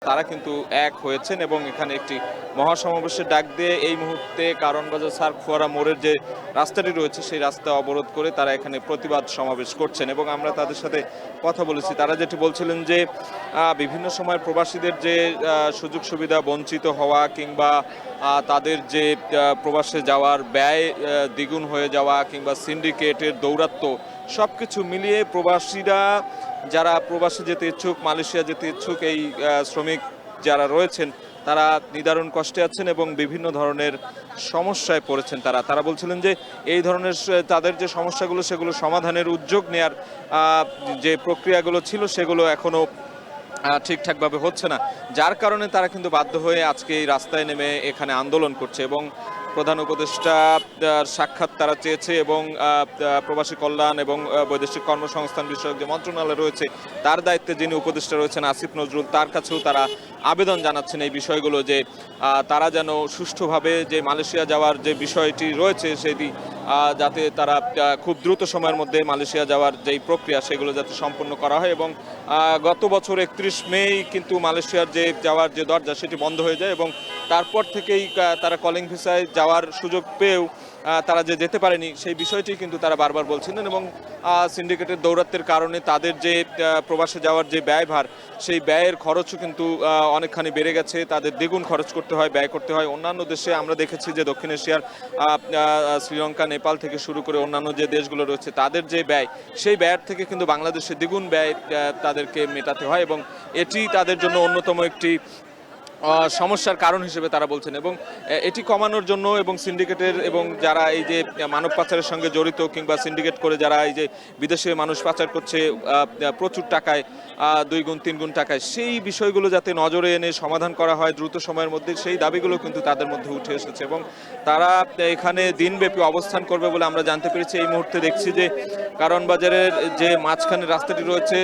তারা কিন্তু এক হয়েছেন এবং এখানে একটি মহাসমাবেশের ডাক দিয়ে এই মুহূর্তে কারণ বাজার সার্ক ফোয়ারা মোড়ের যে রাস্তাটি রয়েছে সেই রাস্তা অবরোধ করে তারা এখানে প্রতিবাদ সমাবেশ করছেন এবং আমরা তাদের সাথে কথা বলেছি। তারা যেটি বলছিলেন যে বিভিন্ন সময় প্রবাসীদের যে সুযোগ সুবিধা বঞ্চিত হওয়া কিংবা তাদের যে প্রবাসে যাওয়ার ব্যয় দ্বিগুণ হয়ে যাওয়া কিংবা সিন্ডিকেটের দৌরাত্ম্য সব কিছু মিলিয়ে প্রবাসীরা যারা প্রবাসে যেতে ইচ্ছুক, মালয়েশিয়া যেতে ইচ্ছুক এই শ্রমিক যারা রয়েছেন তারা নিদারুণ কষ্টে আছেন এবং বিভিন্ন ধরনের সমস্যায় পড়েছেন। তারা বলছিলেন যে এই ধরনের তাদের যে সমস্যাগুলো সেগুলো সমাধানের উদ্যোগ নেয়ার যে প্রক্রিয়াগুলো ছিল সেগুলো এখনো ঠিকঠাকভাবে হচ্ছে না, যার কারণে তারা কিন্তু বাধ্য হয়ে আজকে এই রাস্তায় নেমে এখানে আন্দোলন করছে এবং প্রধান উপদেষ্টা সাক্ষাৎ তারা চেয়েছে এবং প্রবাসী কল্যাণ এবং বৈদেশিক কর্মসংস্থান বিষয়ক যে মন্ত্রণালয় রয়েছে তার দায়িত্বে যিনি উপদেষ্টা রয়েছেন আসিফ নজরুল, তার কাছেও তারা আবেদন জানাচ্ছেন এই বিষয়গুলো যে তারা যেন সুষ্ঠুভাবে যে মালয়েশিয়া যাওয়ার যে বিষয়টি রয়েছে সেটি যাতে তারা খুব দ্রুত সময়ের মধ্যে মালয়েশিয়া যাওয়ার যেই প্রক্রিয়া সেগুলো যাতে সম্পন্ন করা হয় এবং গত বছর 31 মেই কিন্তু মালয়েশিয়ার যে যাওয়ার যে দরজা সেটি বন্ধ হয়ে যায় এবং তারপর থেকেই তারা কলিং ভিসায় যাওয়ার সুযোগ পেয়েও তারা যে যেতে পারেনি সেই বিষয়টি কিন্তু তারা বারবার বলছিলেন এবং সিন্ডিকেটের দৌরাত্মের কারণে তাদের যে প্রবাসে যাওয়ার যে ব্যয়ভার সেই ব্যয়ের খরচও কিন্তু অনেকখানি বেড়ে গেছে। তাদের দ্বিগুণ খরচ করতে হয়, ব্যয় করতে হয়। অন্যান্য দেশে আমরা দেখেছি যে দক্ষিণ এশিয়ার শ্রীলঙ্কা, নেপাল থেকে শুরু করে অন্যান্য যে দেশগুলো রয়েছে তাদের যে ব্যয় সেই ব্যয়ের থেকে কিন্তু বাংলাদেশে দ্বিগুণ ব্যয় তাদেরকে মেটাতে হয় এবং এটি তাদের জন্য অন্যতম একটি সমস্যার কারণ হিসেবে তারা বলছেন এবং এটি কমানোর জন্য এবং সিন্ডিকেটের এবং যারা এই যে মানব পাচারের সঙ্গে জড়িত কিংবা সিন্ডিকেট করে যারা এই যে বিদেশে মানুষ পাচার করছে প্রচুর টাকায় 2 গুণ 3 গুণ টাকায়, সেই বিষয়গুলো যাতে নজরে এনে সমাধান করা হয় দ্রুত সময়ের মধ্যে সেই দাবিগুলো কিন্তু তাদের মধ্যে উঠে এসেছে এবং তারা এখানে দিনব্যাপী অবস্থান করবে বলে আমরা জানতে পেরেছি। এই মুহূর্তে দেখছি যে কারণ বাজারের যে মাঝখানে রাস্তাটি রয়েছে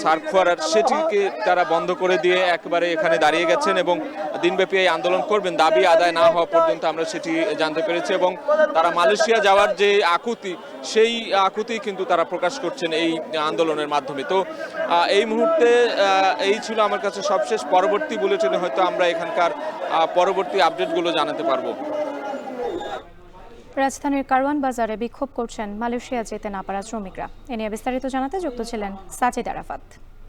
সার্ক ফোয়ারার সেটিকে তারা বন্ধ করে দিয়ে একেবারে এখানে দাঁড়িয়ে গেছেন এবং দিনব্যাপী এই আন্দোলন করবেন দাবি আদায় না হওয়া পর্যন্ত, আমরা সেটি জানতে পেরেছি এবং তারা মালয়েশিয়া যাওয়ার যে আকুতি সেই আকুতি কিন্তু তারা প্রকাশ করছেন এই আন্দোলনের মাধ্যমে। তো এই মুহূর্তে এই ছিল আমার কাছে সবশেষ। পরবর্তী বুলেটিনে হয়তো আমরা এখানকার পরবর্তী আপডেটগুলো জানাতে পারবো। রাজধানীর কারওয়ান বাজারে বিক্ষোভ করছেন মালয়েশিয়া যেতে না পারা শ্রমিকরা। এ নিয়ে বিস্তারিত জানাতে যুক্ত ছিলেন সাজিদ আরাফাত।